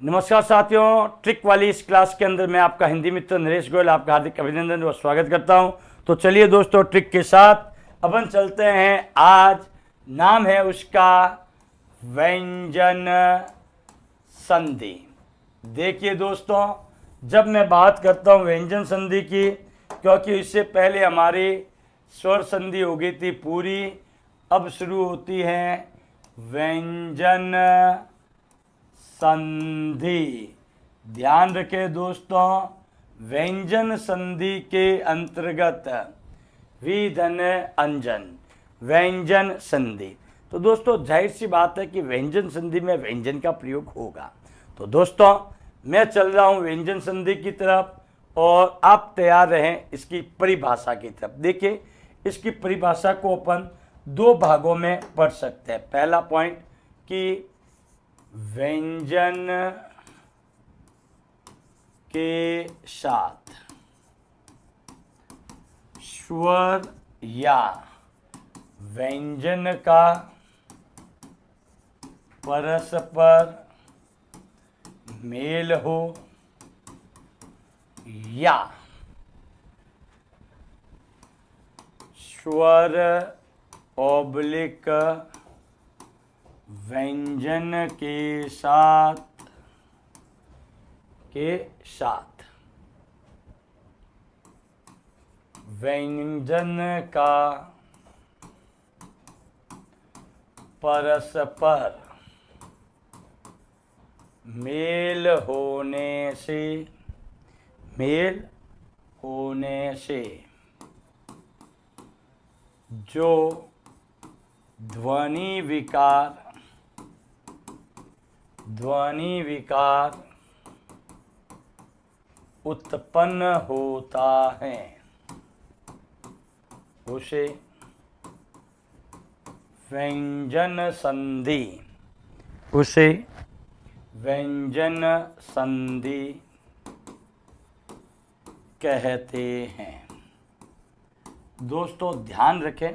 नमस्कार साथियों, ट्रिक वाली इस क्लास के अंदर मैं आपका हिंदी मित्र नरेश गोयल आपका हार्दिक अभिनंदन और स्वागत करता हूं। तो चलिए दोस्तों, ट्रिक के साथ अपन चलते हैं। आज नाम है उसका व्यंजन संधि। देखिए दोस्तों, जब मैं बात करता हूं व्यंजन संधि की, क्योंकि इससे पहले हमारी स्वर संधि हो गई थी पूरी, अब शुरू होती है व्यंजन संधि। ध्यान रखें दोस्तों, व्यंजन संधि के अंतर्गत विधन अंजन व्यंजन संधि। तो दोस्तों जाहिर सी बात है कि व्यंजन संधि में व्यंजन का प्रयोग होगा। तो दोस्तों मैं चल रहा हूं व्यंजन संधि की तरफ और आप तैयार रहें इसकी परिभाषा की तरफ। देखिए, इसकी परिभाषा को अपन दो भागों में पढ़ सकते हैं। पहला पॉइंट कि व्यंजन के साथ स्वर या व्यंजन का परस्पर मेल हो या स्वर ऑब्लिक व्यंजन के साथ व्यंजन का परस्पर मेल होने से जो ध्वनि विकार उत्पन्न होता है उसे व्यंजन संधि कहते हैं। दोस्तों ध्यान रखें,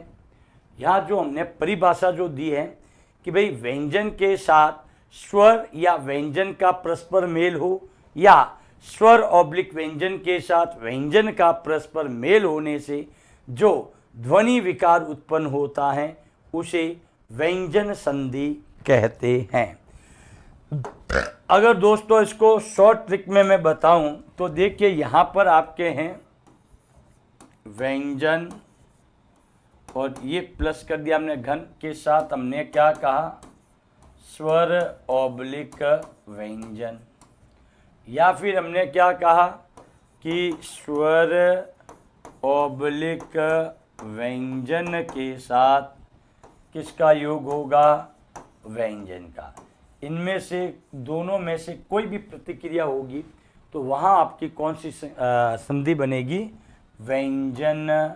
यहाँ जो हमने परिभाषा जो दी है कि भाई व्यंजन के साथ स्वर या व्यंजन का परस्पर मेल हो या स्वर ऑब्लिक व्यंजन के साथ व्यंजन का परस्पर मेल होने से जो ध्वनि विकार उत्पन्न होता है उसे व्यंजन संधि कहते हैं। अगर दोस्तों इसको शॉर्ट ट्रिक में मैं बताऊं तो देखिए, यहाँ पर आपके हैं व्यंजन और ये प्लस कर दिया हमने घन के साथ, हमने क्या कहा स्वर ऑब्लिक व्यंजन, या फिर हमने क्या कहा कि स्वर ऑब्लिक व्यंजन के साथ किसका योग होगा व्यंजन का। इनमें से दोनों में से कोई भी प्रतिक्रिया होगी तो वहाँ आपकी कौन सी संधि बनेगी व्यंजन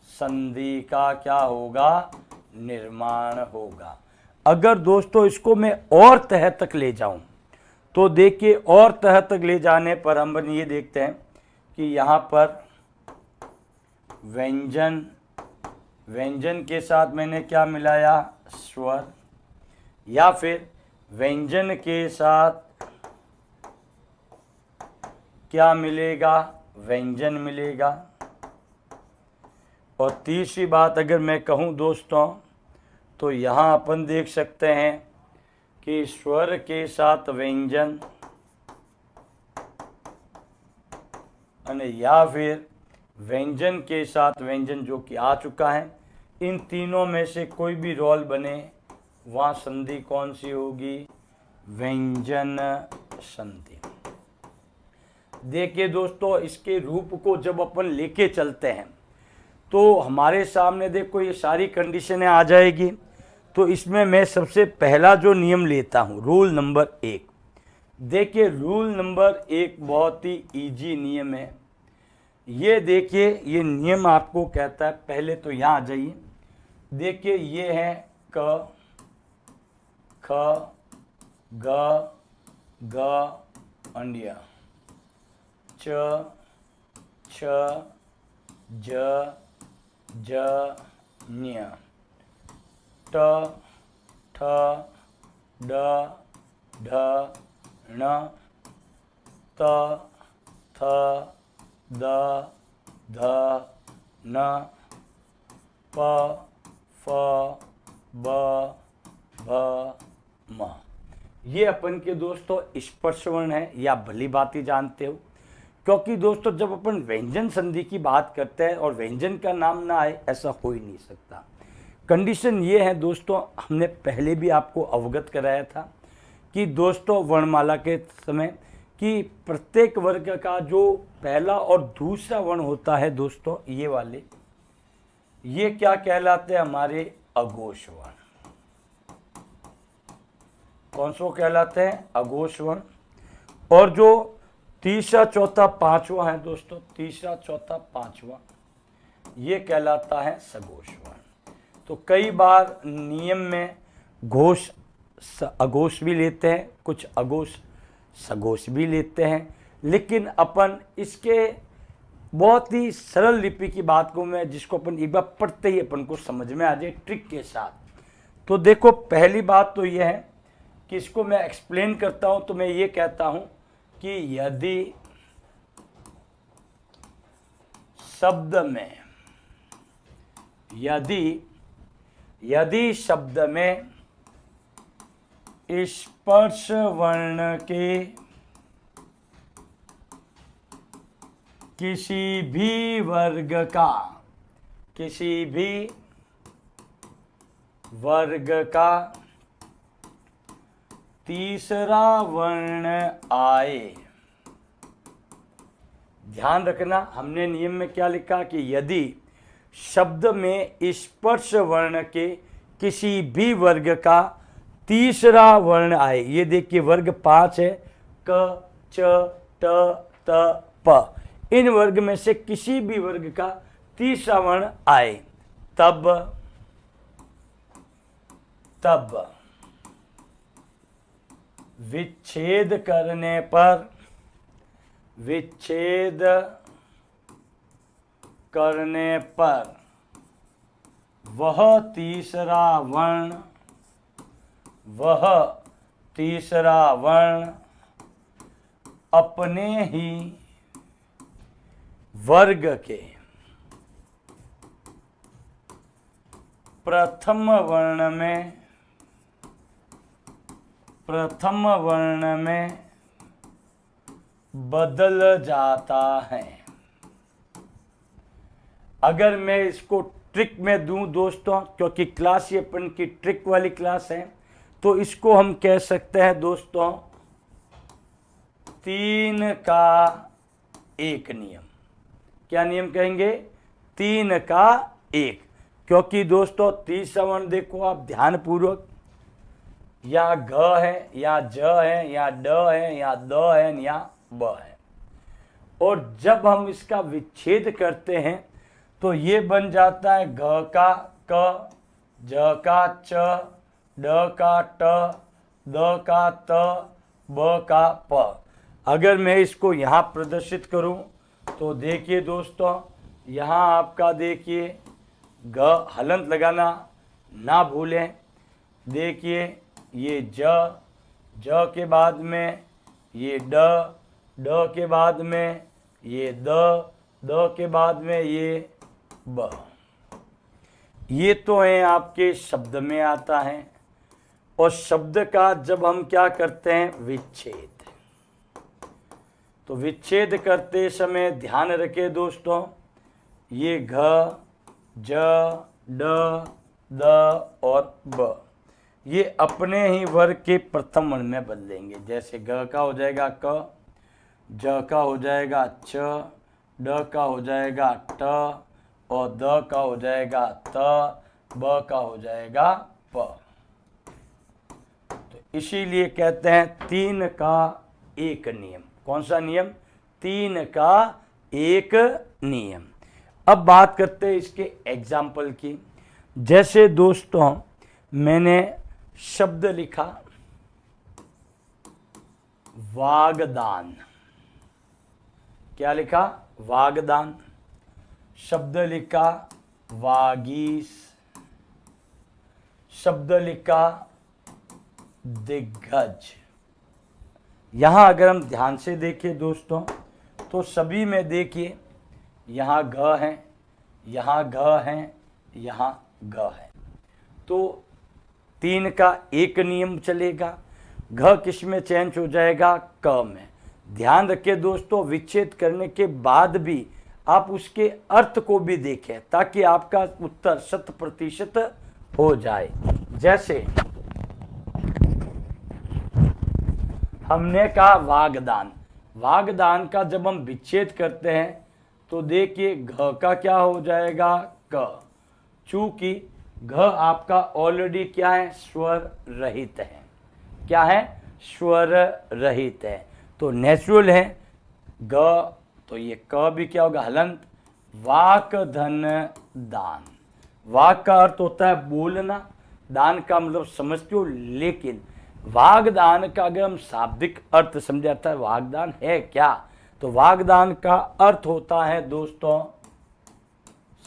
संधि का क्या होगा निर्माण होगा। अगर दोस्तों इसको मैं और तह तक ले जाऊं तो देखिए, और तह तक ले जाने पर हम ये देखते हैं कि यहाँ पर व्यंजन के साथ मैंने क्या मिलाया स्वर, या फिर व्यंजन के साथ क्या मिलेगा व्यंजन मिलेगा। और तीसरी बात अगर मैं कहूँ दोस्तों तो यहाँ अपन देख सकते हैं कि स्वर के साथ व्यंजन या फिर व्यंजन के साथ व्यंजन जो कि आ चुका है, इन तीनों में से कोई भी रोल बने वहाँ संधि कौन सी होगी व्यंजन संधि। देखिए दोस्तों, इसके रूप को जब अपन लेके चलते हैं तो हमारे सामने देखो ये सारी कंडीशनें आ जाएगी। तो इसमें मैं सबसे पहला जो नियम लेता हूँ रूल नंबर 1। देखिए रूल नंबर 1 बहुत ही इजी नियम है। ये देखिए, ये नियम आपको कहता है, पहले तो यहाँ आ जाइए। देखिए ये है क ख ग ग अंडिया च छ ज ज न्य ट ठ ड ढ ण त थ द ध न प फ ब भ म। ये अपन के दोस्तों स्पर्श वर्ण है, या भली भांति जानते हो, क्योंकि दोस्तों जब अपन व्यंजन संधि की बात करते हैं और व्यंजन का नाम ना आए, ऐसा हो ही नहीं सकता। कंडीशन ये है दोस्तों, हमने पहले भी आपको अवगत कराया था कि दोस्तों वर्णमाला के समय कि प्रत्येक वर्ग का जो पहला और दूसरा वर्ण होता है दोस्तों, ये वाले, ये क्या कहलाते हैं? हमारे अघोष वर्ण। कौन सो कहलाते हैं? अघोष वर्ण। और जो तीसरा चौथा पांचवा है दोस्तों, तीसरा चौथा पांचवा, ये कहलाता है सघोष वर्ण। तो कई बार नियम में घोष अघोष भी लेते हैं, कुछ अघोष सघोष भी लेते हैं, लेकिन अपन इसके बहुत ही सरल लिपि की बात को मैं, जिसको अपन एक बार पढ़ते ही अपन को समझ में आ जाए ट्रिक के साथ। तो देखो, पहली बात तो यह है कि इसको मैं एक्सप्लेन करता हूं, तो मैं ये कहता हूं कि यदि शब्द में, यदि शब्द में स्पर्श वर्ण के किसी भी वर्ग का तीसरा वर्ण आए। ध्यान रखना, हमने नियम में क्या लिखा कि यदि शब्द में स्पर्श वर्ण के किसी भी वर्ग का तीसरा वर्ण आए। ये देखिए वर्ग 5 है, क च ट त प। इन वर्ग में से किसी भी वर्ग का तीसरा वर्ण आए, तब विच्छेद करने पर वह तीसरा वर्ण अपने ही वर्ग के प्रथम वर्ण में बदल जाता है। अगर मैं इसको ट्रिक में दूं दोस्तों, क्योंकि क्लास ये अपन की ट्रिक वाली क्लास है, तो इसको हम कह सकते हैं दोस्तों 3 का 1 नियम। क्या नियम कहेंगे? 3 का 1। क्योंकि दोस्तों तीसरा वर्ण देखो आप ध्यान पूर्वक, या घ है, या ज है, या ड है, या द है, या ब है। और जब हम इसका विच्छेद करते हैं तो ये बन जाता है घ का क, ज का च, ड का ट, द का त, ब का प। अगर मैं इसको यहाँ प्रदर्शित करूँ तो देखिए दोस्तों, यहाँ आपका देखिए ग, हलंत लगाना ना भूलें। देखिए ये ज के बाद में ये ड के बाद में ये द के बाद में ये ब। ये तो है आपके शब्द में आता है। और शब्द का जब हम क्या करते हैं? विच्छेद। तो विच्छेद करते समय ध्यान रखें दोस्तों, ये घ, ज, ड, द और ब, ये अपने ही वर्ग के प्रथम वर्ण में बदलेंगे। जैसे ग का हो जाएगा क, ज का हो जाएगा च, ड का हो जाएगा ट, और द का हो जाएगा त, ब का हो जाएगा प। तो इसीलिए कहते हैं 3 का 1 नियम। कौन सा नियम? 3 का 1 नियम। अब बात करते हैं इसके एग्जाम्पल की। जैसे दोस्तों मैंने शब्द लिखा वागदान। क्या लिखा? वागदान। शब्द लिखा वागीश। शब्द लिखा दिग्गज। यहाँ अगर हम ध्यान से देखें दोस्तों तो सभी में देखिए यहाँ घ है, यहाँ घ है, यहाँ घ है, तो 3 का एक नियम चलेगा। घ किस में चेंज हो जाएगा? क में। ध्यान रखिए दोस्तों, विच्छेद करने के बाद भी आप उसके अर्थ को भी देखें ताकि आपका उत्तर 100% हो जाए। जैसे हमने कहा वागदान, वागदान का जब हम विच्छेद करते हैं तो देखिए घ का क्या हो जाएगा? क। चूंकि घ आपका ऑलरेडी क्या है? स्वर रहित है। क्या है? स्वर रहित है, तो नेचुरल है ग, तो ये क भी क्या होगा? हलंत। वाक धन दान, वाक का अर्थ होता है बोलना, दान का मतलब समझते हो, लेकिन वागदान का अगर हम शाब्दिक अर्थ समझाता है वागदान है क्या, तो वागदान का अर्थ होता है दोस्तों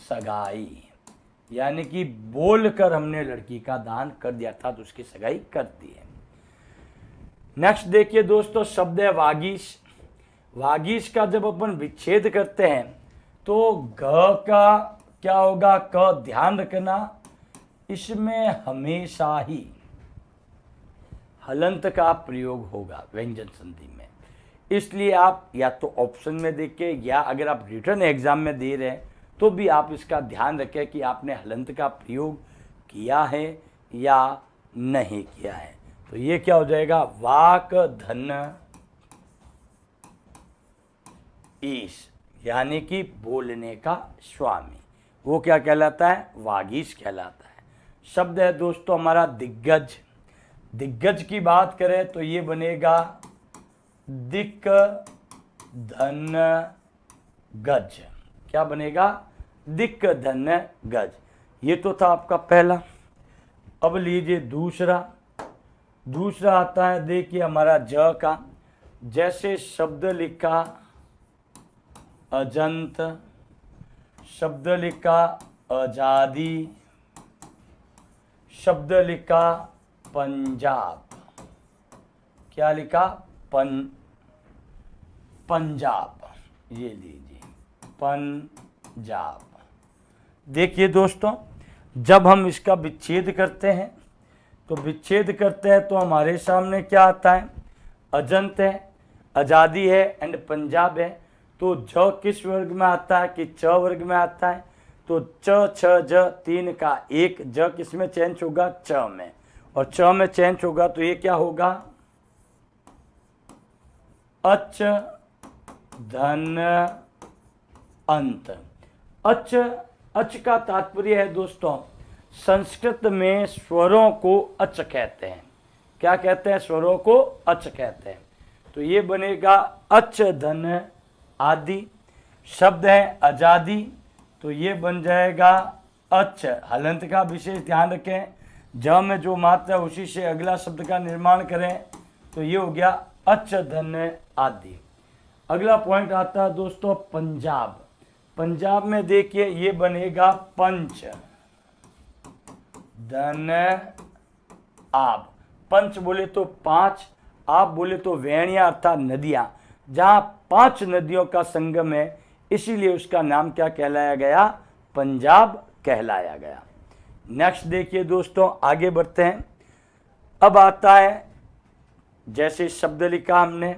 सगाई, यानी कि बोलकर हमने लड़की का दान कर दिया था तो उसकी सगाई कर दी है। नेक्स्ट देखिए दोस्तों, शब्द है वागीश। वागीश का जब अपन विच्छेद करते हैं तो घ का क्या होगा? क। ध्यान रखना इसमें हमेशा ही हलंत का प्रयोग होगा व्यंजन संधि में, इसलिए आप या तो ऑप्शन में देखें या अगर आप रिटर्न एग्जाम में दे रहे हैं तो भी आप इसका ध्यान रखें कि आपने हलंत का प्रयोग किया है या नहीं किया है। तो ये क्या हो जाएगा? वाक धन ईश, यानी कि बोलने का स्वामी, वो क्या कहलाता है? वागीश कहलाता है। शब्द है दोस्तों हमारा दिग्गज। दिग्गज की बात करें तो ये बनेगा दिक धन गज। क्या बनेगा? दिक धन गज। ये तो था आपका पहला। अब लीजिए दूसरा। दूसरा आता है देखिए हमारा ज का। जैसे शब्द लिखा अजंत, शब्द लिखा आजादी, शब्द लिखा पंजाब। क्या लिखा? पंजाब। ये लीजिए पंजाब। देखिए दोस्तों, जब हम इसका विच्छेद करते हैं तो विच्छेद करते हैं तो हमारे सामने क्या आता है? अजंत है, आज़ादी है एंड पंजाब है। तो ज किस वर्ग में आता है? कि च वर्ग में आता है। तो च छ ज 3 का एक, ज किस में चेंज होगा? च में, और च में चेंज होगा तो ये क्या होगा? अच धन अंत। अच का तात्पर्य है दोस्तों, संस्कृत में स्वरों को अच कहते हैं। क्या कहते हैं? स्वरों को अच कहते हैं। तो ये बनेगा अच धन आदि। शब्द है आजादी, तो ये बन जाएगा अच। हलंत का विशेष ध्यान रखें, ज में जो मात्रा है उसी से अगला शब्द का निर्माण करें, तो ये हो गया अच धन आदि। अगला पॉइंट आता है दोस्तों पंजाब। पंजाब में देखिए ये बनेगा पंच धन आब। पंच बोले तो 5, आप बोले तो वेणिया अर्थात नदियां, जहां 5 नदियों का संगम है, इसीलिए उसका नाम क्या कहलाया गया? पंजाब कहलाया गया। नेक्स्ट देखिए दोस्तों, आगे बढ़ते हैं। अब आता है जैसे शब्द लिखा हमने,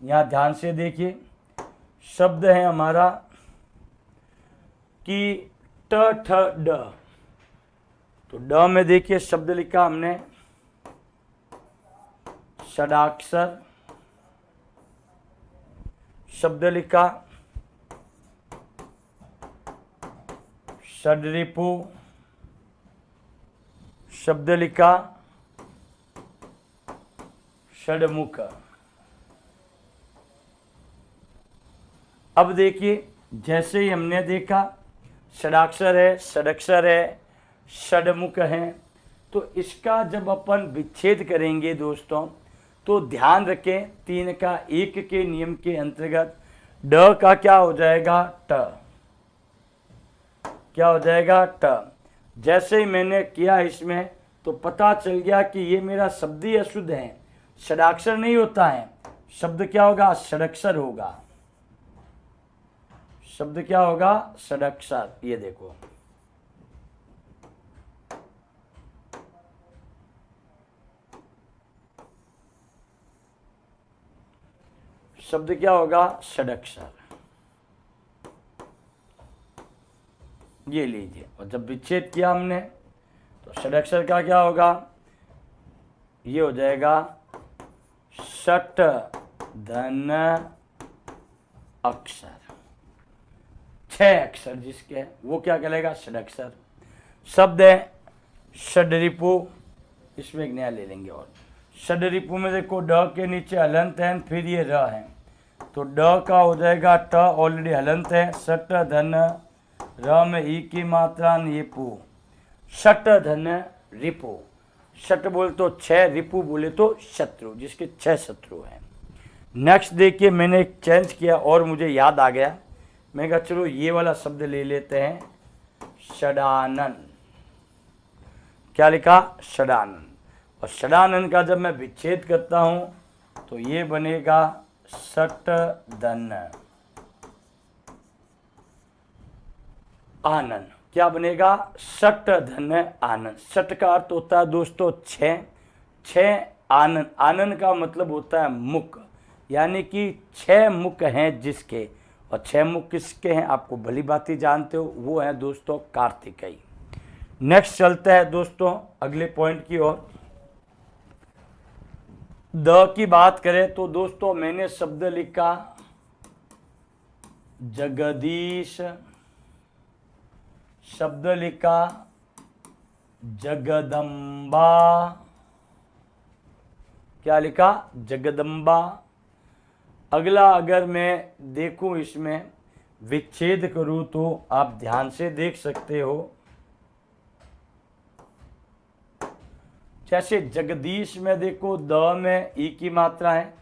यहां ध्यान से देखिए, शब्द है हमारा कि ट ठ ड। तो ड में देखिए शब्द लिखा हमने षडाक्षर, शब्द लिखा षड्रिपु, शब्द लिखा षडमुख। अब देखिए जैसे ही हमने देखा षडाक्षर है, षडक्षर है, षडमुख है, तो इसका जब अपन विच्छेद करेंगे दोस्तों तो ध्यान रखें 3 का 1 के नियम के अंतर्गत ड का क्या हो जाएगा? ट। क्या हो जाएगा? ट। जैसे ही मैंने किया इसमें तो पता चल गया कि ये मेरा शब्द ही अशुद्ध है। षडाक्षर नहीं होता है, शब्द क्या होगा, षडक्षर होगा। शब्द क्या होगा, षडक्षर। ये देखो, शब्द क्या होगा, षडक्षर। ये लीजिए, और जब विच्छेद किया हमने तो षडक्षर का क्या होगा, ये हो जाएगा षट धन अक्षर। 6 अक्षर जिसके हैं वो क्या कहलाएगा, षडक्षर। शब्द है षडरिपु, इसमें एक नया ले लेंगे। और षडरिपु में देखो ड के नीचे हलंत है, फिर ये र है, तो ड का हो जाएगा ट, ऑलरेडी हलंत है। षट धन र में ई की मात्रा, ये पु, षट धन रिपु। षट बोले तो 6, रिपु बोले तो शत्रु, जिसके 6 शत्रु हैं। नेक्स्ट देखिए, मैंने एक चेंज किया और मुझे याद आ गया, मैं कहा चलो ये वाला शब्द ले लेते हैं, षडानन। क्या लिखा, षडानन। और षडानन का जब मैं विच्छेद करता हूं तो ये बनेगा षट धन आनन। क्या बनेगा, षट धन आनन। षट का अर्थ होता है दोस्तों 6, 6 आनन। आनन का मतलब होता है मुख, यानी कि 6 मुख हैं जिसके, और 6 मुख किसके हैं आपको भली बात ही जानते हो, वो है दोस्तों कार्तिकेय। नेक्स्ट चलते हैं दोस्तों अगले पॉइंट की ओर। द की बात करें तो दोस्तों मैंने शब्द लिखा जगदीश, शब्द लिखा जगदम्बा। क्या लिखा, जगदम्बा। अगला अगर मैं देखूं इसमें विच्छेद करूं तो आप ध्यान से देख सकते हो, जैसे जगदीश में देखो द में ई की मात्रा है,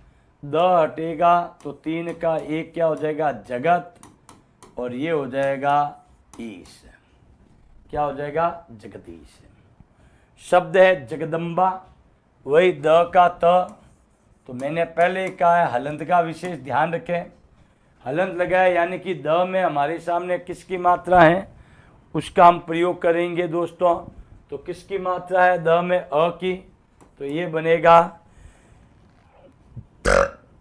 द हटेगा तो 3 का 1 क्या हो जाएगा, जगत, और ये हो जाएगा ईश। क्या हो जाएगा, जगदीश। शब्द है जगदम्बा, वही द का त, तो मैंने पहले कहा है हलंत का विशेष ध्यान रखें। हलंत लगाए यानी कि द में हमारे सामने किसकी मात्रा है उसका हम प्रयोग करेंगे दोस्तों। तो किसकी मात्रा है, द में अ की, तो ये बनेगा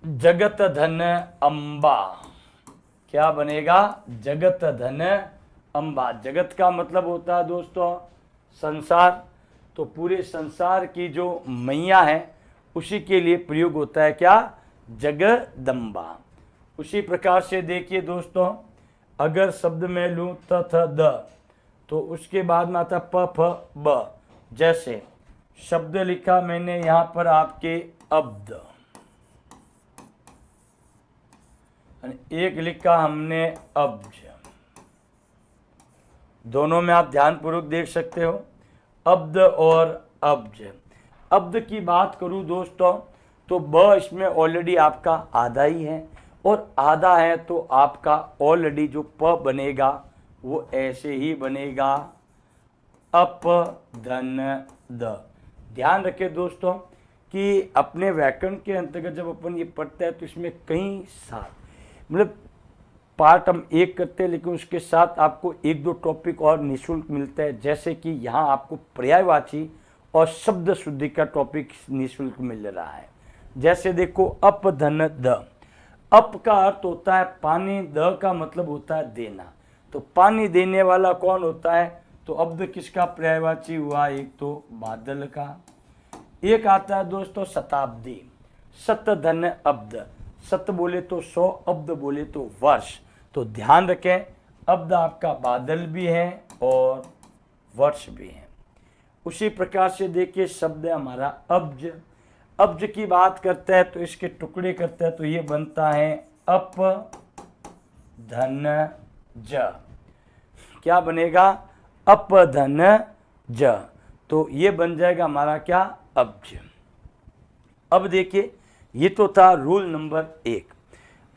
जगत धन अम्बा। क्या बनेगा, जगत धन अम्बा। जगत का मतलब होता है दोस्तों संसार, तो पूरे संसार की जो मैया है उसी के लिए प्रयोग होता है क्या, जगदम्बा। उसी प्रकार से देखिए दोस्तों, अगर शब्द में लूँ त थ द, तो उसके बाद में आता प फ ब। जैसे शब्द लिखा मैंने यहाँ पर आपके अब्द, एक लिखा हमने अब्ज। दोनों में आप ध्यानपूर्वक देख सकते हो, अब्द और अब्ज। अब्द की बात करूं दोस्तों तो ब इसमें ऑलरेडी आपका आधा ही है, और आधा है तो आपका ऑलरेडी जो प बनेगा वो ऐसे ही बनेगा अप धन द। ध्यान रखें दोस्तों कि अपने व्याकरण के अंतर्गत जब अपन ये पढ़ते हैं तो इसमें कई साल मतलब पार्ट हम एक करते हैं, लेकिन उसके साथ आपको 1-2 टॉपिक और निःशुल्क मिलते हैं। जैसे कि यहाँ आपको पर्यायवाची और शब्द शुद्धि का टॉपिक निःशुल्क मिल रहा है। जैसे देखो अप धन द, अप का अर्थ होता है पानी, द का मतलब होता है देना। तो पानी देने वाला कौन होता है, तो अब्द किसका पर्यायवाची हुआ, एक तो बादल का। एक आता है दोस्तों शताब्दी, सत धन अब्द। सत बोले तो 100, अब्द बोले तो वर्ष। तो ध्यान रखें अब्द आपका बादल भी है और वर्ष भी है। उसी प्रकार से देखिए शब्द है हमारा अब्ज। अब्ज की बात करते हैं तो इसके टुकड़े करते हैं तो ये बनता है अप धन ज। क्या बनेगा, अप धन ज। तो ये बन जाएगा हमारा क्या, अब्ज। अब देखिए ये तो था रूल नंबर 1।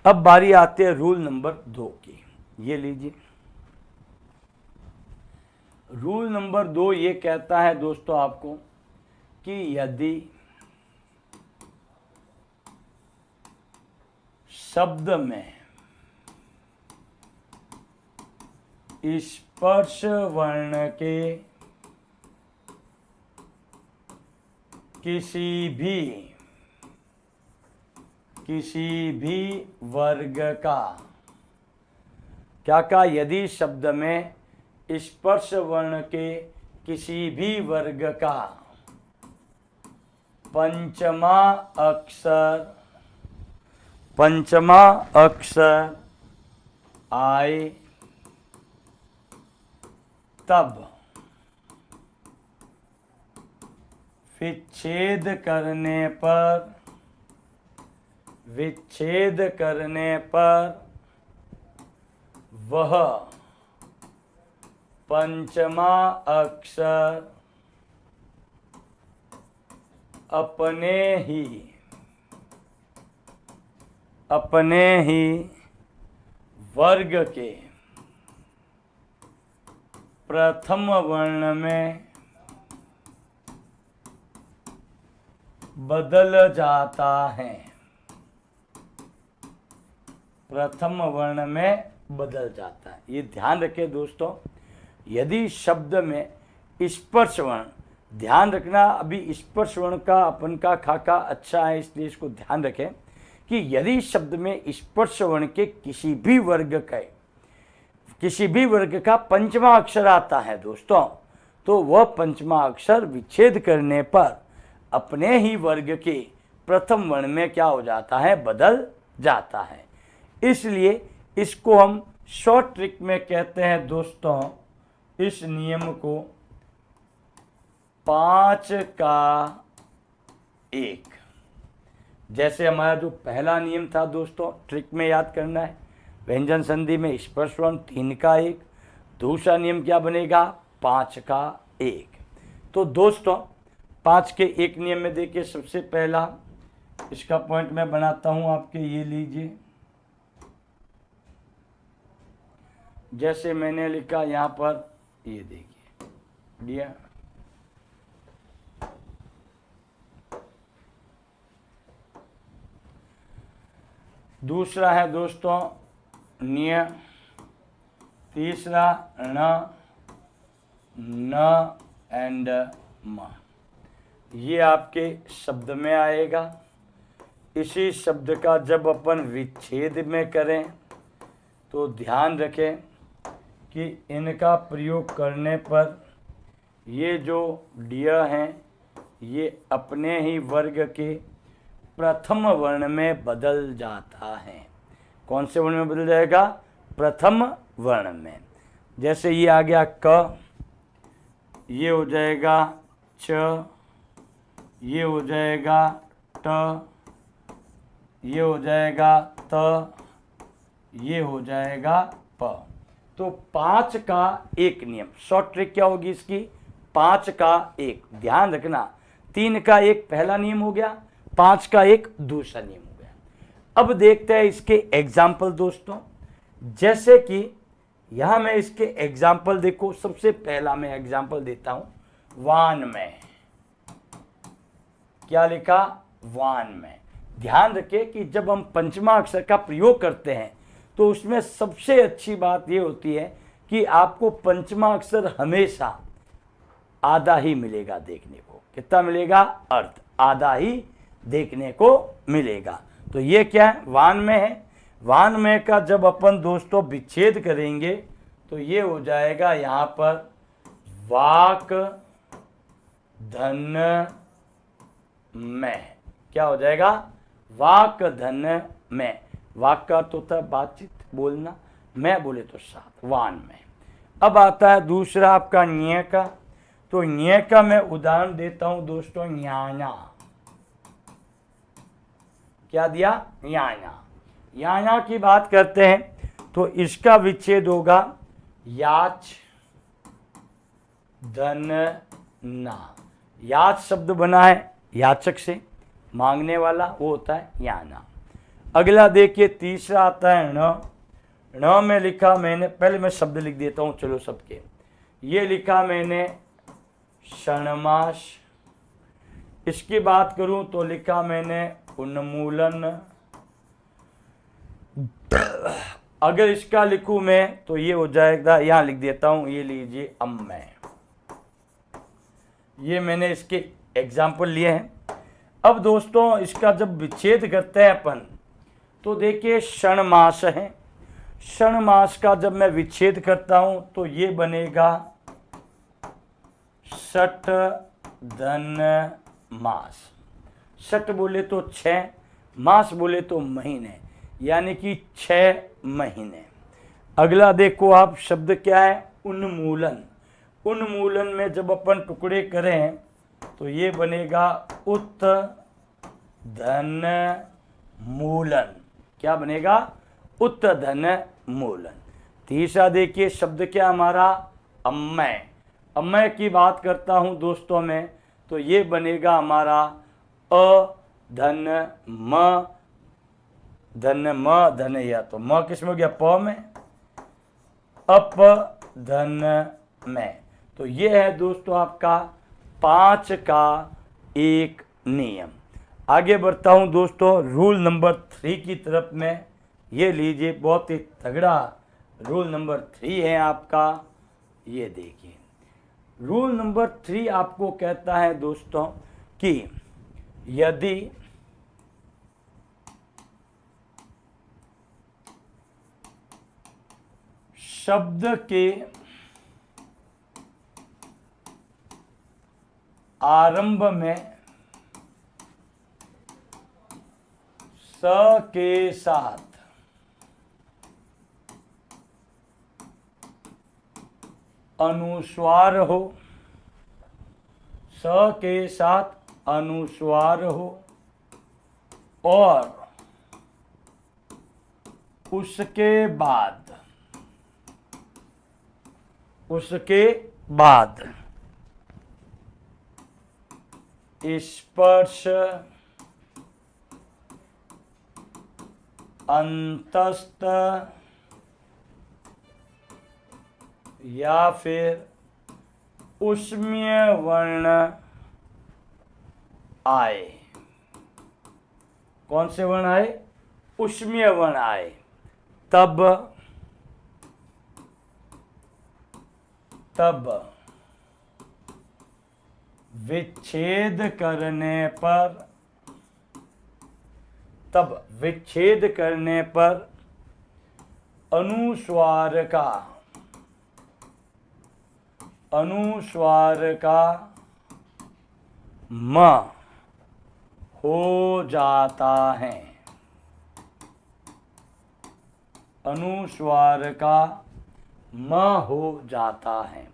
अब बारी आती है रूल नंबर 2 की। ये लीजिए, रूल नंबर 2 ये कहता है दोस्तों आपको कि यदि शब्द में स्पर्श वर्ण के किसी भी वर्ग का, क्या कहा, यदि शब्द में स्पर्श वर्ण के किसी भी वर्ग का पंचमा अक्षर आए तब विच्छेद करने पर वह पंचमा अक्षर अपने ही वर्ग के प्रथम वर्ण में बदल जाता है। प्रथम वर्ण में बदल जाता है। ये ध्यान रखें दोस्तों, यदि शब्द में स्पर्श वर्ण, ध्यान रखना, अभी स्पर्श वर्ण का अपन का खाका अच्छा है, इसलिए इसको ध्यान रखें कि यदि शब्द में स्पर्श वर्ण के किसी भी वर्ग का पंचमा अक्षर आता है दोस्तों, तो वह पंचमा अक्षर विच्छेद करने पर अपने ही वर्ग के प्रथम वर्ण में क्या हो जाता है, बदल जाता है। इसलिए इसको हम शॉर्ट ट्रिक में कहते हैं दोस्तों, इस नियम को 5 का 1। जैसे हमारा जो पहला नियम था दोस्तों, ट्रिक में याद करना है, व्यंजन संधि में स्पर्श वर्ण 3 का 1। दूसरा नियम क्या बनेगा, 5 का 1। तो दोस्तों 5 के 1 नियम में देखिए, सबसे पहला इसका पॉइंट मैं बनाता हूं आपके, ये लीजिए, जैसे मैंने लिखा यहां पर, ये देखिए दिया। दूसरा है दोस्तों निय, तीसरा न एंड म, ये आपके शब्द में आएगा। इसी शब्द का जब अपन विच्छेद में करें तो ध्यान रखें कि इनका प्रयोग करने पर ये जो डिय हैं ये अपने ही वर्ग के प्रथम वर्ण में बदल जाता है। कौन से वर्ण में बदल जाएगा, प्रथम वर्ण में। जैसे ये आ गया क, ये हो जाएगा च, ये हो जाएगा ट, ये हो जाएगा त, ये हो जाएगा प। तो 5 का 1 नियम, शॉर्ट ट्रिक क्या होगी इसकी, 5 का 1। ध्यान रखना, 3 का 1 पहला नियम हो गया, 5 का 1 दूसरा नियम हो गया। अब देखते हैं इसके एग्जाम्पल दोस्तों। जैसे कि यहां मैं इसके एग्जाम्पल देखो, सबसे पहला मैं एग्जाम्पल देता हूं वान में। क्या लिखा, वान में। ध्यान रखें कि जब हम पंचमा अक्षर का प्रयोग करते हैं तो उसमें सबसे अच्छी बात यह होती है कि आपको पंचमा अक्षर हमेशा आधा ही मिलेगा देखने को। कितना मिलेगा, अर्थ आधा ही देखने को मिलेगा। तो ये क्या है, वान में है। वान में का जब अपन दोस्तों विच्छेद करेंगे तो ये हो जाएगा यहां पर वाक धन में। क्या हो जाएगा, वाक धन में। वाक का तो था बातचीत, बोलना, मैं बोले तो साथ, वान में। अब आता है दूसरा आपका न्य का। तो न्य का मैं उदाहरण देता हूं दोस्तों, न्याना। क्या दिया, न्याना। न्याना की बात करते हैं तो इसका विच्छेद होगा याच धन ना। याच शब्द बना है याचक से, मांगने वाला, वो होता है याना। अगला देखिए तीसरा आता है न। न में लिखा मैंने, पहले मैं शब्द लिख देता हूं चलो सबके। ये लिखा मैंने षणमास। इसकी बात करूं तो लिखा मैंने उन्मूलन। अगर इसका लिखूं मैं तो ये हो जाएगा, यहां लिख देता हूं, ये लीजिए अम्मै। ये मैंने इसके एग्जाम्पल लिए हैं। अब दोस्तों इसका जब विच्छेद करते हैं अपन, तो देखिए क्षण मास है। क्षण मास का जब मैं विच्छेद करता हूं तो ये बनेगा षट धन मास। षट बोले तो 6, मास बोले तो महीने, यानी कि 6 महीने। अगला देखो आप, शब्द क्या है, उन्मूलन। उन्मूलन में जब अपन टुकड़े करें तो ये बनेगा उत धन मूलन। क्या बनेगा, उत धन मूलन। तीसरा देखिए शब्द क्या हमारा, अम्मै। अम्मै की बात करता हूं दोस्तों मैं, तो ये बनेगा हमारा अ धन म धन म धन या, तो म किस में हो गया, प में, अप धन में। तो ये है दोस्तों आपका 5 का एक नियम। आगे बढ़ता हूं दोस्तों रूल नंबर 3 की तरफ में। ये लीजिए, बहुत ही तगड़ा रूल नंबर 3 है आपका। ये देखिए, रूल नंबर 3 आपको कहता है दोस्तों कि यदि शब्द के आरंभ में स के साथ अनुस्वार हो, स के साथ अनुस्वार हो और उसके बाद स्पर्श अंतस्थ या फिर उष्मीय वर्ण आए। कौन से वर्ण आए, उष्मीय वर्ण आए, तब विच्छेद करने पर अनुस्वार का म हो जाता है। अनुस्वार का म हो जाता है।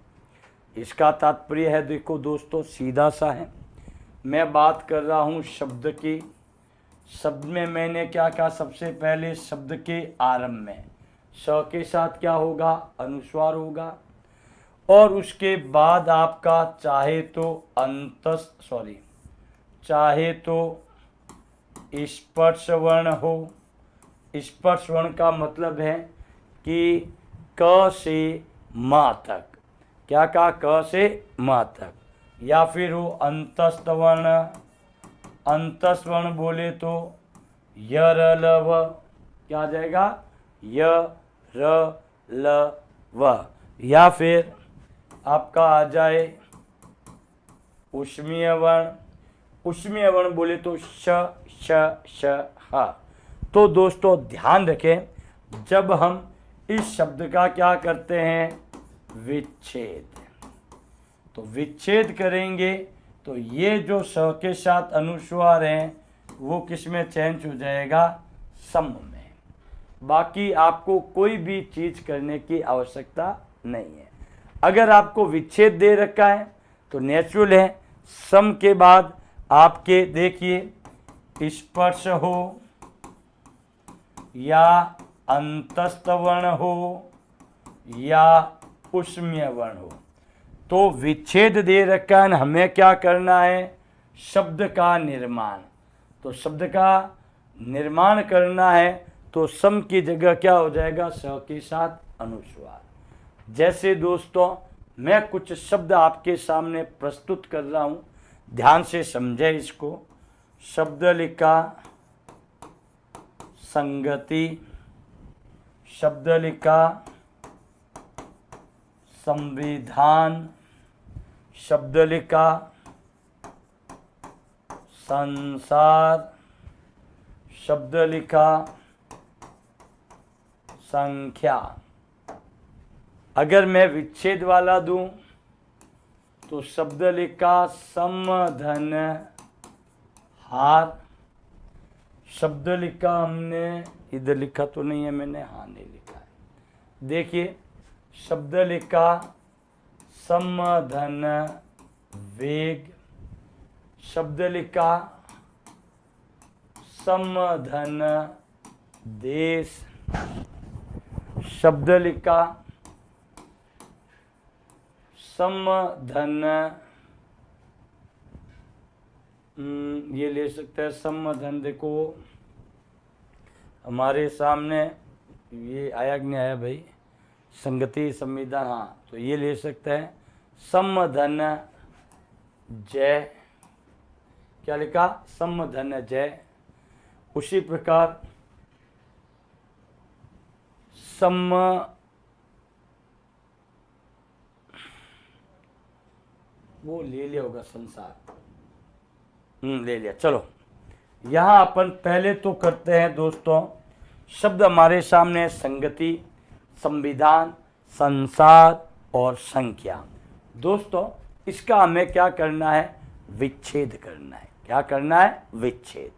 इसका तात्पर्य है, देखो दोस्तों सीधा सा है। मैं बात कर रहा हूं शब्द की। शब्द में मैंने क्या कहा, सबसे पहले शब्द के आरंभ में स के साथ क्या होगा, अनुस्वार होगा, और उसके बाद आपका चाहे तो स्पर्श वर्ण हो। स्पर्श वर्ण का मतलब है कि क से म तक, क्या कहा, क से म तक, या फिर वो अंतस्थ वर्ण। अंतस्थ वर्ण बोले तो य र ल व, क्या आ जाएगा, य र ल व, या फिर आपका आ जाए उष्मीय वर्ण। उष्मीय वर्ण बोले तो श श श ह। तो दोस्तों ध्यान रखें, जब हम इस शब्द का क्या करते हैं, विच्छेद, तो विच्छेद करेंगे तो ये जो स के साथ अनुस्वार हैं वो किस में चेंज हो जाएगा, सम में। बाकी आपको कोई भी चीज करने की आवश्यकता नहीं है। अगर आपको विच्छेद दे रखा है तो नेचुरल है, सम के बाद आपके देखिए स्पर्श हो या अंतस्थ वर्ण हो या उष्मीय वर्ण हो, तो विच्छेद दे रखा है, हमें क्या करना है, शब्द का निर्माण। तो शब्द का निर्माण करना है तो सम की जगह क्या हो जाएगा, स के साथ अनुस्वार। जैसे दोस्तों मैं कुछ शब्द आपके सामने प्रस्तुत कर रहा हूं, ध्यान से समझे इसको। शब्द लिखा संगति, शब्द लिखा संविधान, शब्द लिखा संसार, शब्द लिखा संख्या। अगर मैं विच्छेद वाला दूं तो शब्द लिखा समधन हार, शब्द लिखा हमने, इधर लिखा तो नहीं है मैंने, हाँ नहीं लिखा है, देखिए शब्द लिखा समधन वेग, शब्द लिखा समधन देश, शब्द लिखा समधन, ये ले सकते हैं समधन। देखो हमारे सामने ये आया कि नहीं आया भाई, संगति संविधान, हाँ तो ये ले सकते हैं समधन जय, क्या लिखा समधन जय। उसी प्रकार वो ले लिया होगा संसार, ले लिया। चलो यहां अपन पहले तो करते हैं दोस्तों, शब्द हमारे सामने संगति, संविधान, संसार और संख्या। दोस्तों इसका हमें क्या करना है, विच्छेद करना है। क्या करना है, विच्छेद।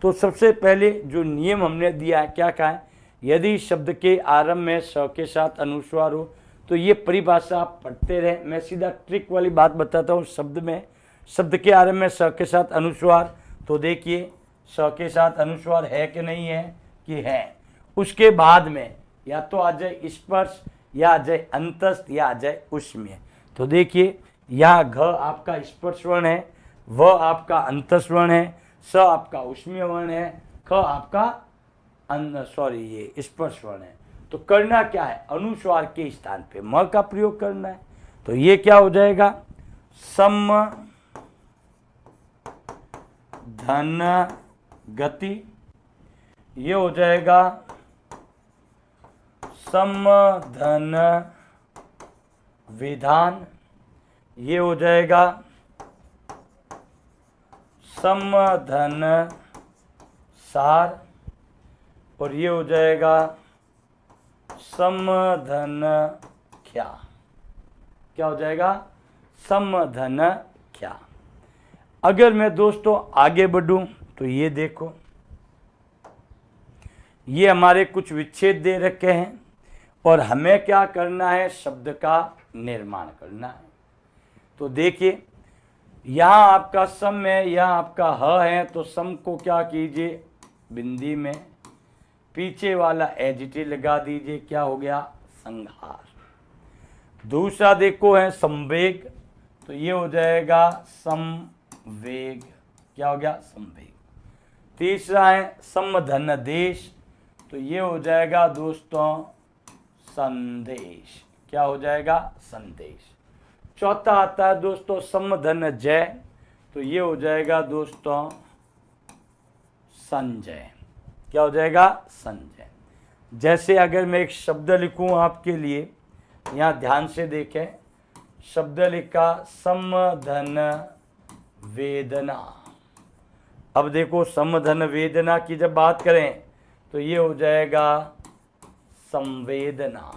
तो सबसे पहले जो नियम हमने दिया है, क्या कहा है, यदि शब्द के आरंभ में स के साथ अनुस्वार हो, तो ये परिभाषा आप पढ़ते रहे। मैं सीधा ट्रिक वाली बात बताता हूँ। शब्द में, शब्द के आरंभ में स के साथ अनुस्वार, तो देखिए स के साथ अनुस्वार है कि नहीं है, कि है। उसके बाद में या तो आ जाए स्पर्श, या आ जाए अंतस्थ, या आ जाए उष्मीय। तो देखिए यहाँ घ आपका स्पर्श वर्ण है, व आपका अंतस्थ वर्ण है, स आपका उष्मीय वर्ण है, ख आपका ये स्पर्श वर्ण है। तो करना क्या है, अनुस्वार के स्थान पे म का प्रयोग करना है। तो ये क्या हो जाएगा, सम धन गति, ये हो जाएगा समधन विधान, ये हो जाएगा समधन सार, और ये हो जाएगा समधन क्या हो जाएगा, समधन क्या। अगर मैं दोस्तों आगे बढ़ूं तो ये देखो, ये हमारे कुछ विच्छेद दे रखे हैं और हमें क्या करना है, शब्द का निर्माण करना है। तो देखिए यहाँ आपका सम है, यहाँ आपका ह है, तो सम को क्या कीजिए, बिंदी में पीछे वाला एजिटी लगा दीजिए, क्या हो गया, संहार। दूसरा देखो है संवेग, तो ये हो जाएगा संवेग, क्या हो गया, संवेग। तीसरा है समधन देश, तो ये हो जाएगा दोस्तों संदेश, क्या हो जाएगा, संदेश। चौथा आता है दोस्तों समधन जय, तो ये हो जाएगा दोस्तों संजय, क्या हो जाएगा, संजय। जैसे अगर मैं एक शब्द लिखूं आपके लिए, यहाँ ध्यान से देखें, शब्द लिखा समधन वेदना। अब देखो समधन वेदना की जब बात करें तो ये हो जाएगा संवेदना,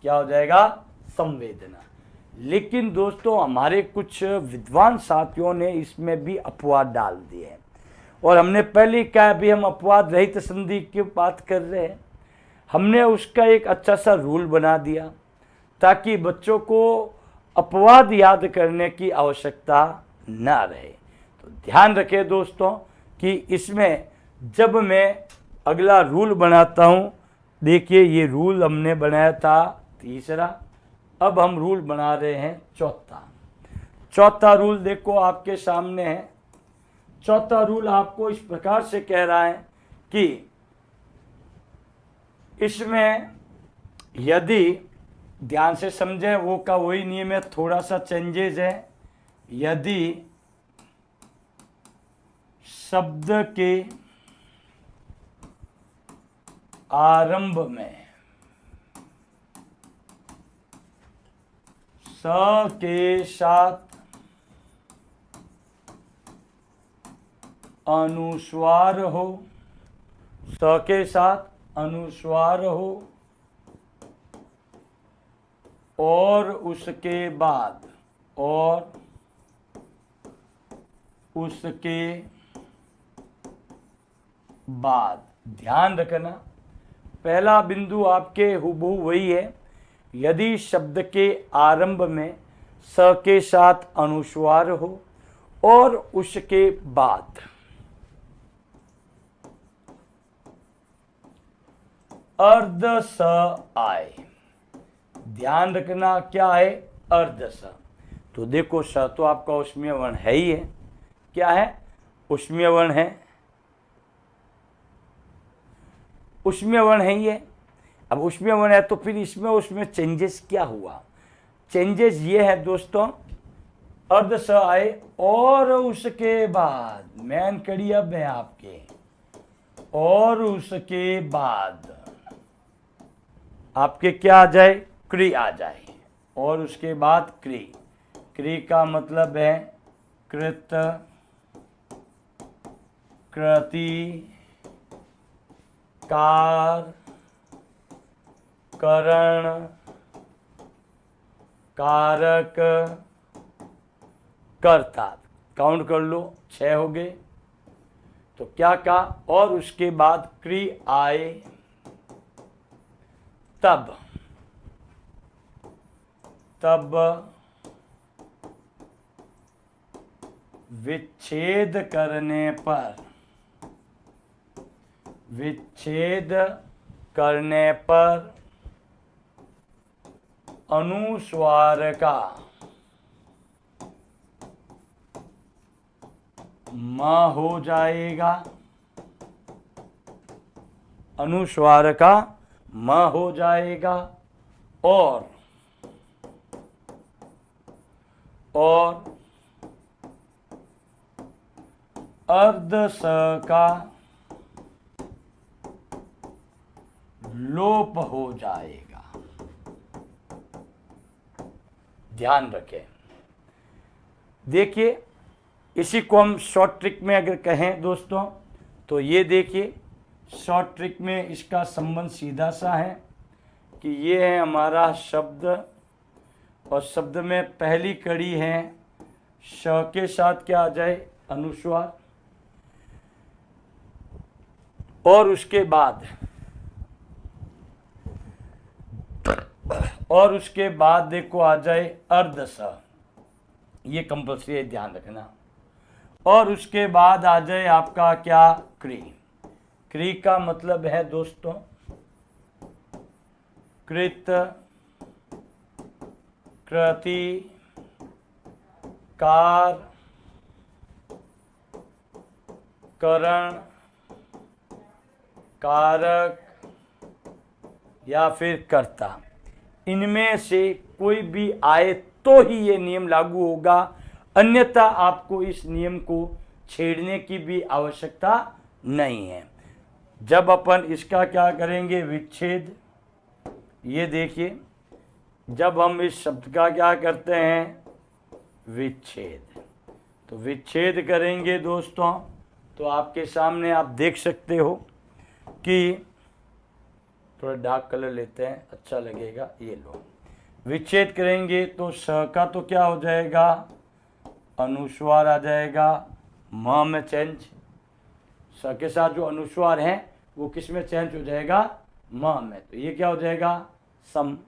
क्या हो जाएगा, संवेदना। लेकिन दोस्तों हमारे कुछ विद्वान साथियों ने इसमें भी अपवाद डाल दिए हैं, और हमने पहले कहा भी हम अपवाद रहित संधि की बात कर रहे हैं। हमने उसका एक अच्छा सा रूल बना दिया ताकि बच्चों को अपवाद याद करने की आवश्यकता ना रहे। तो ध्यान रखें दोस्तों कि इसमें जब मैं अगला रूल बनाता हूँ, देखिए ये रूल हमने बनाया था तीसरा, अब हम रूल बना रहे हैं चौथा। चौथा रूल देखो आपके सामने है। चौथा रूल आपको इस प्रकार से कह रहा है कि इसमें यदि ध्यान से समझें, वो का वही नियम है, थोड़ा सा चेंजेस है। यदि शब्द के आरंभ में के साथ अनुस्वार हो, स के साथ अनुस्वार हो और उसके बाद ध्यान रखना, पहला बिंदु आपके हुबहू वही है। यदि शब्द के आरंभ में स के साथ अनुस्वार हो और उसके बाद अर्ध स आए, ध्यान रखना क्या है, अर्ध स। तो देखो स तो आपका उष्मीय वर्ण है ही है, क्या है, उष्मीय वर्ण है, उष्मीय वर्ण है ही है। अब उष्मीय वर्ण है तो फिर उसमें चेंजेस क्या हुआ, चेंजेस ये है दोस्तों, अर्ध स आए और उसके बाद मेन कड़ी अब है आपके, और उसके बाद आपके क्या आ जाए, क्री आ जाए, और उसके बाद क्री। क्री का मतलब है कृत, कृति, कार, करण, कारक, कर्ता। काउंट कर लो, 6 हो गए। तो क्या कहा, और उसके बाद क्री आए तब विच्छेद करने पर अनुस्वार का म हो जाएगा, अनुस्वार का म हो जाएगा, और अर्ध स का लोप हो जाएगा। ध्यान रखें, देखिए इसी को हम शॉर्ट ट्रिक में अगर कहें दोस्तों, तो ये देखिए शॉर्ट ट्रिक में इसका संबंध सीधा सा है कि ये है हमारा शब्द, और शब्द में पहली कड़ी है श के साथ क्या आ जाए, अनुस्वार, और उसके बाद देखो आ जाए अर्ध स, ये कंपल्सरी है, ध्यान रखना। और उसके बाद आ जाए आपका क्या, क्री। क्री का मतलब है दोस्तों कृत, कृति, कार, करण, कारक या फिर कर्ता। इनमें से कोई भी आए तो ही ये नियम लागू होगा, अन्यथा आपको इस नियम को छेड़ने की भी आवश्यकता नहीं है। जब अपन इसका क्या करेंगे, विच्छेद, ये देखिए जब हम इस शब्द का क्या करते हैं, विच्छेद, तो विच्छेद करेंगे दोस्तों, तो आपके सामने आप देख सकते हो कि थोड़ा डार्क कलर लेते हैं, अच्छा लगेगा, ये लो। विच्छेद करेंगे तो स का तो क्या हो जाएगा, अनुस्वार आ जाएगा, म में चेंज, स के साथ जो अनुस्वार है वो किस में चेंज हो जाएगा, म में, तो ये क्या हो जाएगा, सम।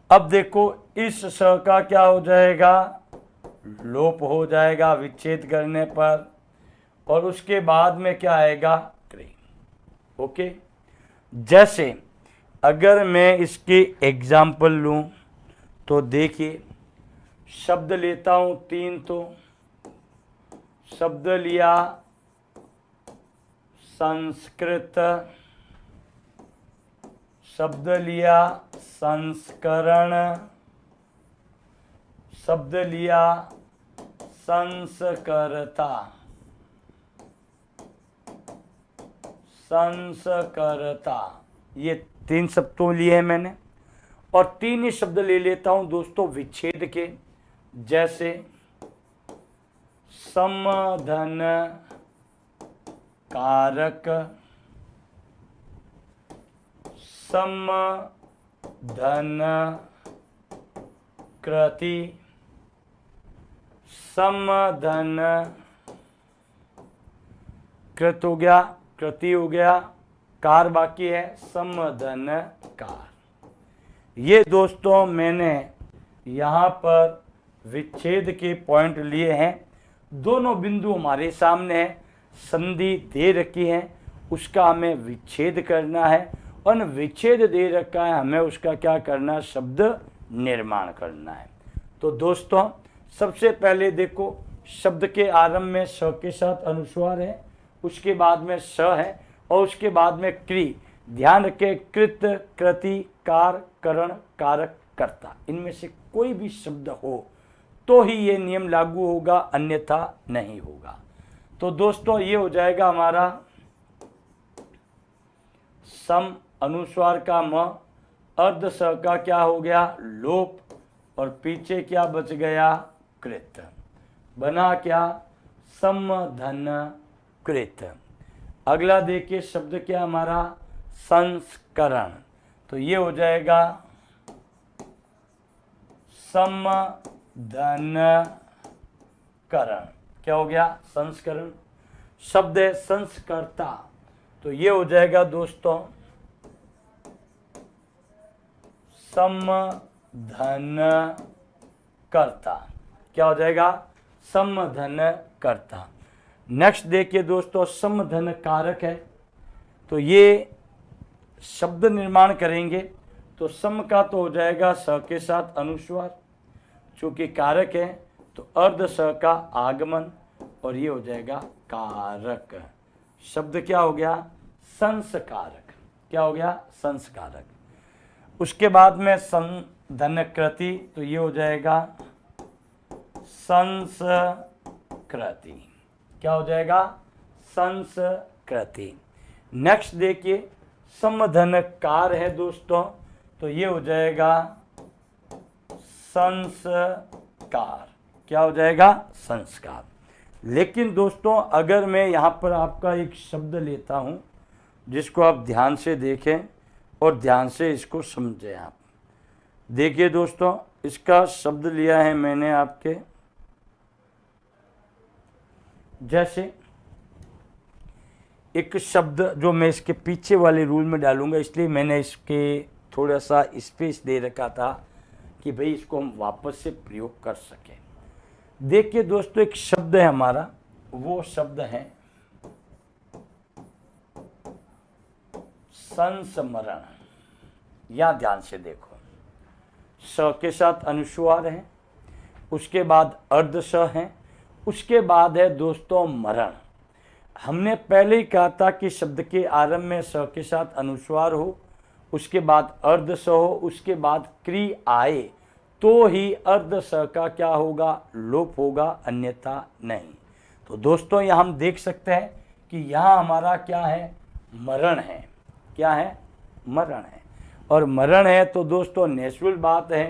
अब देखो इस स का क्या हो जाएगा, लोप हो जाएगा विच्छेद करने पर, और उसके बाद में क्या आएगा, क्री। ओके, जैसे अगर मैं इसके एग्जाम्पल लूं तो देखिए शब्द लेता हूं 3, तो शब्द लिया संस्कृत, शब्द लिया संस्करण, शब्द लिया संस्करता, संस्करता, ये 3 शब्दों लिए हैं मैंने। और 3 ही शब्द ले लेता हूं दोस्तों विच्छेद के, जैसे समधन कारक, समधन कृति, समधन कृत हो गया, कृति हो गया, कार बाकी है, समधन कार। ये दोस्तों मैंने यहाँ पर विच्छेद के पॉइंट लिए हैं। दोनों बिंदु हमारे सामने है, संधि दे रखी है, उसका हमें विच्छेद करना है, और विच्छेद दे रखा है, हमें उसका क्या करना है, शब्द निर्माण करना है। तो दोस्तों सबसे पहले देखो, शब्द के आरंभ में स के साथ अनुस्वार है, उसके बाद में स है, और उसके बाद में क्री। ध्यान रखें, कृत, कृति, कार, करण, कारक, कर्ता, इनमें से कोई भी शब्द हो तो ही ये नियम लागू होगा, अन्यथा नहीं होगा। तो दोस्तों ये हो जाएगा हमारा सम, अनुस्वार का म, अर्ध स का क्या हो गया, लोप, और पीछे क्या बच गया, कृत। बना क्या, समधन कृत। अगला देखिए शब्द क्या हमारा, संस्करण। तो ये हो जाएगा समधन करण। क्या हो गया, संस्करण। शब्द है संस्कर्ता, तो ये हो जाएगा दोस्तों समधन कर्ता। क्या हो जाएगा, समधन कर्ता। नेक्स्ट देखिए दोस्तों, समधन कारक है, तो ये शब्द निर्माण करेंगे। तो सम का तो हो जाएगा स के साथ अनुस्वार, चूंकि कारक है तो अर्ध स का आगमन, और ये हो जाएगा कारक। शब्द क्या हो गया, संस्कारक। क्या हो गया, संस्कारक। उसके बाद में संधन कृति, तो ये हो जाएगा संस्कृति। क्या हो जाएगा, संस्कृति। नेक्स्ट देखिए, समधन कार है दोस्तों, तो ये हो जाएगा संस्कार। क्या हो जाएगा, संस्कार। लेकिन दोस्तों अगर मैं यहाँ पर आपका एक शब्द लेता हूँ जिसको आप ध्यान से देखें और ध्यान से इसको समझें। आप देखिए दोस्तों, इसका शब्द लिया है मैंने आपके, जैसे एक शब्द जो मैं इसके पीछे वाले रूल में डालूंगा, इसलिए मैंने इसके थोड़ा सा स्पेस दे रखा था कि भाई इसको हम वापस से प्रयोग कर सकें। देखिए दोस्तों, एक शब्द है हमारा, वो शब्द है संस्मरण। या ध्यान से देखो, स के साथ अनुस्वार है, उसके बाद अर्ध स है, उसके बाद है दोस्तों मरण। हमने पहले ही कहा था कि शब्द के आरंभ में स के साथ अनुस्वार हो, उसके बाद अर्ध स हो, उसके बाद क्री आए तो ही अर्ध स का क्या होगा, लोप होगा, अन्यथा नहीं। तो दोस्तों यहाँ हम देख सकते हैं कि यहाँ हमारा क्या है, मरण है। क्या है, मरण है। और मरण है तो दोस्तों नेचुरल बात है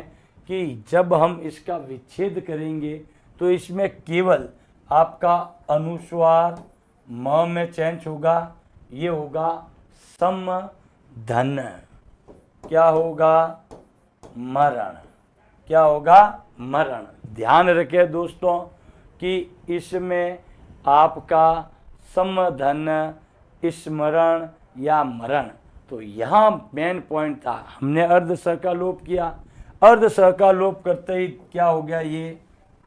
कि जब हम इसका विच्छेद करेंगे तो इसमें केवल आपका अनुस्वार म में चेंज होगा, ये होगा समधन। क्या होगा, मरण। क्या होगा, मरण। ध्यान रखें दोस्तों कि इसमें आपका समधन, स्मरण या मरण, तो यहाँ मेन पॉइंट था। हमने अर्ध स का लोप किया, अर्ध स का लोप करते ही क्या हो गया, ये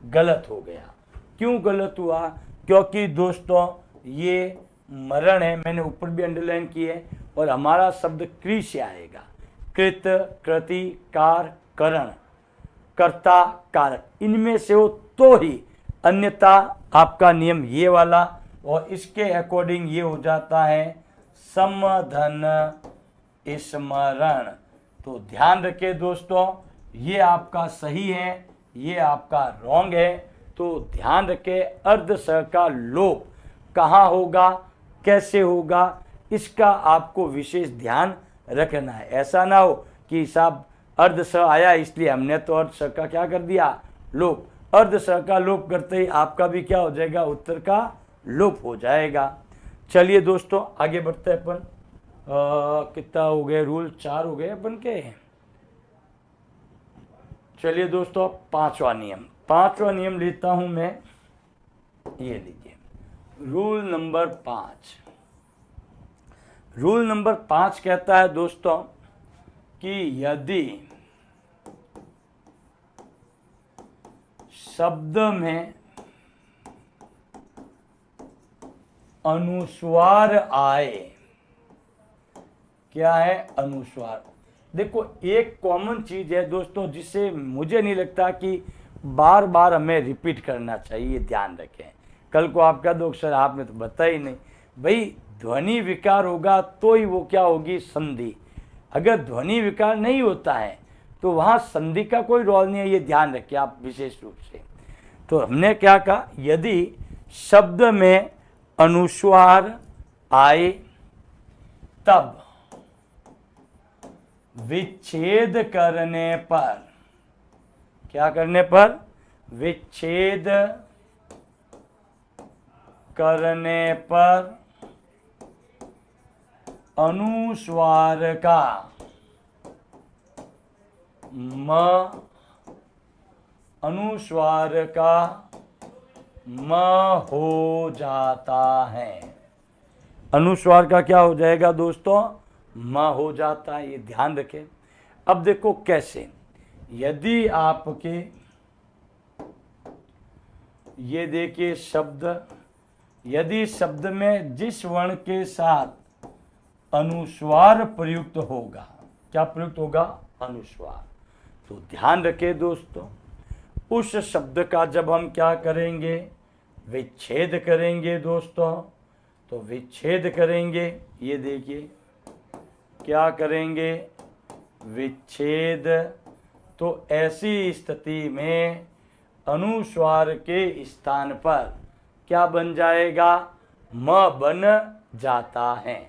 गलत हो गया। क्यों गलत हुआ, क्योंकि दोस्तों ये मरण है, मैंने ऊपर भी अंडरलाइन की है, और हमारा शब्द क्री से आएगा। कृत, कृति, कार, करण, कर्ता, कारक, इनमें से हो तो ही, अन्यथा आपका नियम ये वाला, और इसके अकॉर्डिंग ये हो जाता है समधन स्मरण। तो ध्यान रखें दोस्तों, ये आपका सही है, ये आपका रॉन्ग है। तो ध्यान रखें, अर्ध स का लोप कहाँ होगा, कैसे होगा, इसका आपको विशेष ध्यान रखना है। ऐसा ना हो कि साहब अर्ध स आया इसलिए हमने तो अर्ध स का क्या कर दिया, लोप। अर्ध स का लोप करते ही आपका भी क्या हो जाएगा, उत्तर का लोप हो जाएगा। चलिए दोस्तों आगे बढ़ते हैं अपन। कितना हो गए, रूल 4 हो गए अपन के। चलिए दोस्तों पांचवा नियम लेता हूं मैं, ये लीजिए रूल नंबर 5। रूल नंबर 5 कहता है दोस्तों कि यदि शब्द में अनुस्वार आए, क्या है अनुस्वार। देखो एक कॉमन चीज है दोस्तों जिसे मुझे नहीं लगता कि बार बार हमें रिपीट करना चाहिए, ध्यान रखें। कल को आप कह दो सर आपने तो बताया ही नहीं। भाई ध्वनि विकार होगा तो ही वो क्या होगी, संधि। अगर ध्वनि विकार नहीं होता है तो वहां संधि का कोई रोल नहीं है, ये ध्यान रखिए आप विशेष रूप से। तो हमने क्या कहा, यदि शब्द में अनुस्वार आए तब विच्छेद करने पर, क्या करने पर, विच्छेद करने पर अनुस्वार का म हो जाता है। अनुस्वार का क्या हो जाएगा दोस्तों, म हो जाता है, ये ध्यान रखें। अब देखो कैसे, यदि आपके ये देखिए शब्द, यदि शब्द में जिस वर्ण के साथ अनुस्वार प्रयुक्त होगा, क्या प्रयुक्त होगा, अनुस्वार, तो ध्यान रखें दोस्तों उस शब्द का जब हम क्या करेंगे, विच्छेद करेंगे दोस्तों, तो विच्छेद करेंगे, ये देखिए क्या करेंगे, विच्छेद। तो ऐसी स्थिति में अनुस्वार के स्थान पर क्या बन जाएगा, म बन जाता है।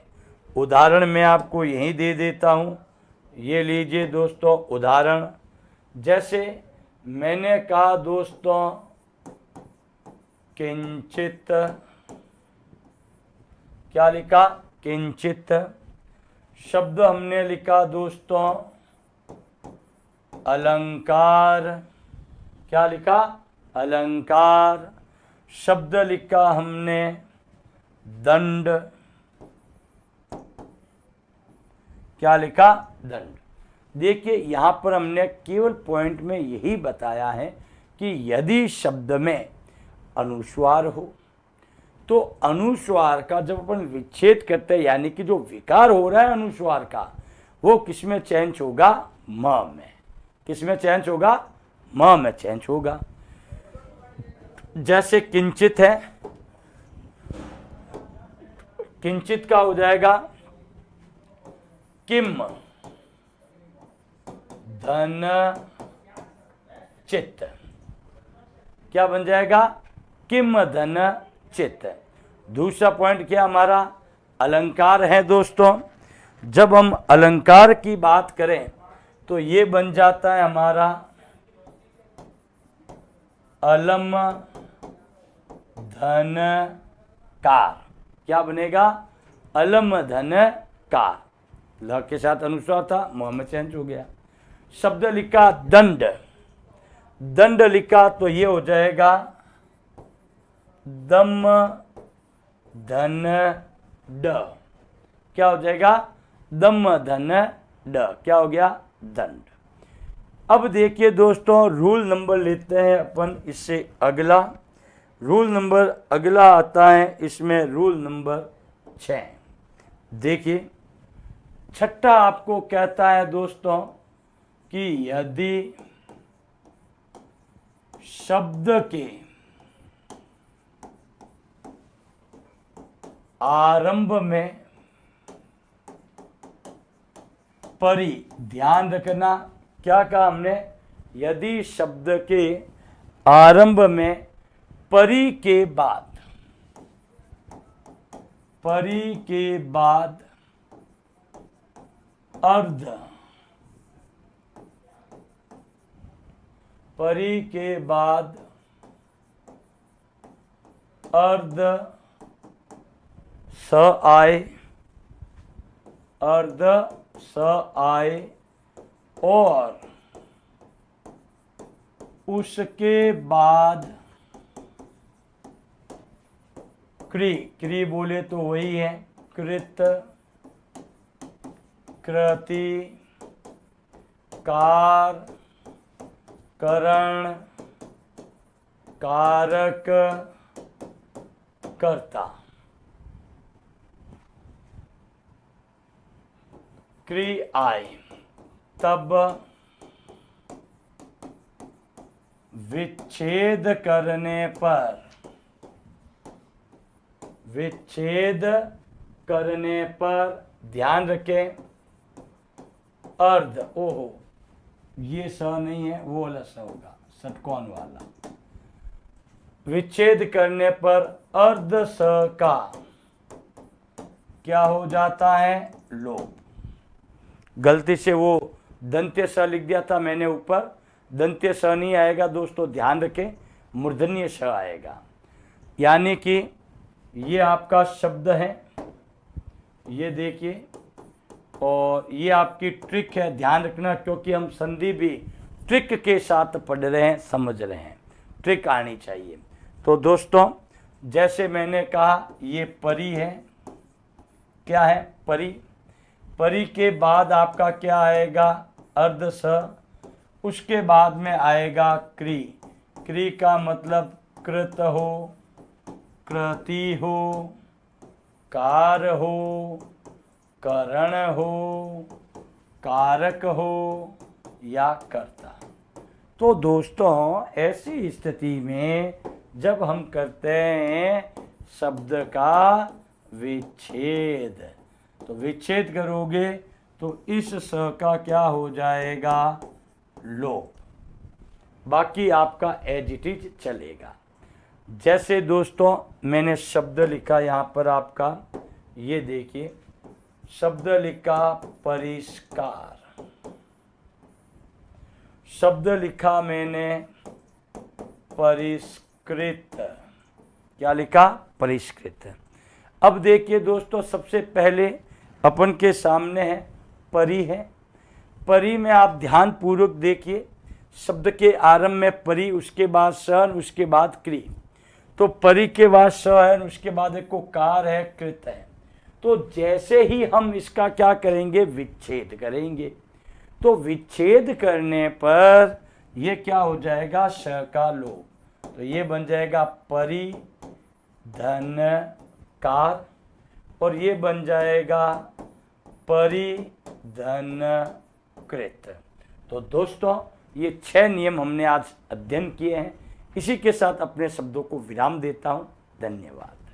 उदाहरण मैं आपको यही दे देता हूं, ये लीजिए दोस्तों उदाहरण। जैसे मैंने कहा दोस्तों किंचित, क्या लिखा, किंचित। शब्द हमने लिखा दोस्तों अलंकार, क्या लिखा, अलंकार। शब्द लिखा हमने दंड, क्या लिखा, दंड। देखिए यहां पर हमने केवल पॉइंट में यही बताया है कि यदि शब्द में अनुस्वार हो तो अनुस्वार का जब अपन विच्छेद करते हैं, यानी कि जो विकार हो रहा है अनुस्वार का, वो किस में चेंज होगा, म में। किस में चेंज होगा, म में चेंज होगा। जैसे किंचित है, किंचित का हो जाएगा किम धन चित्त, क्या बन जाएगा, किम धन चित्त। दूसरा पॉइंट क्या हमारा, अलंकार है दोस्तों। जब हम अलंकार की बात करें तो ये बन जाता है हमारा अलम धन कार, क्या बनेगा, अलम धन कार। ल के साथ अनुस्वार था, म में चेंज हो गया। शब्द लिखा दंड, दंड लिखा तो ये हो जाएगा दम धन ड, क्या हो जाएगा, दम धन ड, क्या हो गया, दंड। अब देखिए दोस्तों रूल नंबर लेते हैं अपन इससे अगला। रूल नंबर अगला आता है इसमें रूल नंबर 6। देखिए छठा आपको कहता है दोस्तों कि यदि शब्द के आरंभ में परी, ध्यान रखना क्या कहा हमने, यदि शब्द के आरंभ में परी के बाद, परी के बाद अर्ध परी के बाद अर्ध स आए, अर्ध स आए और उसके बाद क्री, क्री बोले तो वही है कृत, कृति, कार, करण, कारक, कर्ता। क्री आए तब विच्छेद करने पर, विच्छेद करने पर ध्यान रखें अर्ध, ओहो ये स नहीं है, वो वाला स होगा षटकोण वाला। विच्छेद करने पर अर्ध स का क्या हो जाता है? लोप। गलती से वो दंत्य स लिख दिया था मैंने ऊपर, दंत्य स नहीं आएगा दोस्तों, ध्यान रखें मूर्धन्य स आएगा। यानी कि ये आपका शब्द है, ये देखिए, और ये आपकी ट्रिक है, ध्यान रखना, क्योंकि हम संधि भी ट्रिक के साथ पढ़ रहे हैं, समझ रहे हैं, ट्रिक आनी चाहिए। तो दोस्तों जैसे मैंने कहा ये परी है, क्या है? परी। परी के बाद आपका क्या आएगा? अर्ध स, उसके बाद में आएगा क्री। क्री का मतलब कृत हो, कृति हो, कार हो, करण हो, कारक हो या कर्ता। तो दोस्तों ऐसी स्थिति में जब हम करते हैं शब्द का विच्छेद, तो विच्छेद करोगे तो इस स का क्या हो जाएगा? लोप। बाकी आपका एज इट इज चलेगा। जैसे दोस्तों मैंने शब्द लिखा यहाँ पर आपका, ये देखिए शब्द लिखा परिष्कार, शब्द लिखा मैंने परिष्कृत, क्या लिखा? परिष्कृत। अब देखिए दोस्तों सबसे पहले अपन के सामने है परी है। परी में आप ध्यान पूर्वक देखिए, शब्द के आरंभ में परी, उसके बाद सन, उसके बाद क्री। तो परी के बाद स है, उसके बाद एक को कार है, कृत है। तो जैसे ही हम इसका क्या करेंगे? विच्छेद करेंगे। तो विच्छेद करने पर ये क्या हो जाएगा? श का लोप। तो ये बन जाएगा परी धन कार, और ये बन जाएगा परी धन कृत। तो दोस्तों ये 6 नियम हमने आज अध्ययन किए हैं। इसी के साथ अपने शब्दों को विराम देता हूँ। धन्यवाद।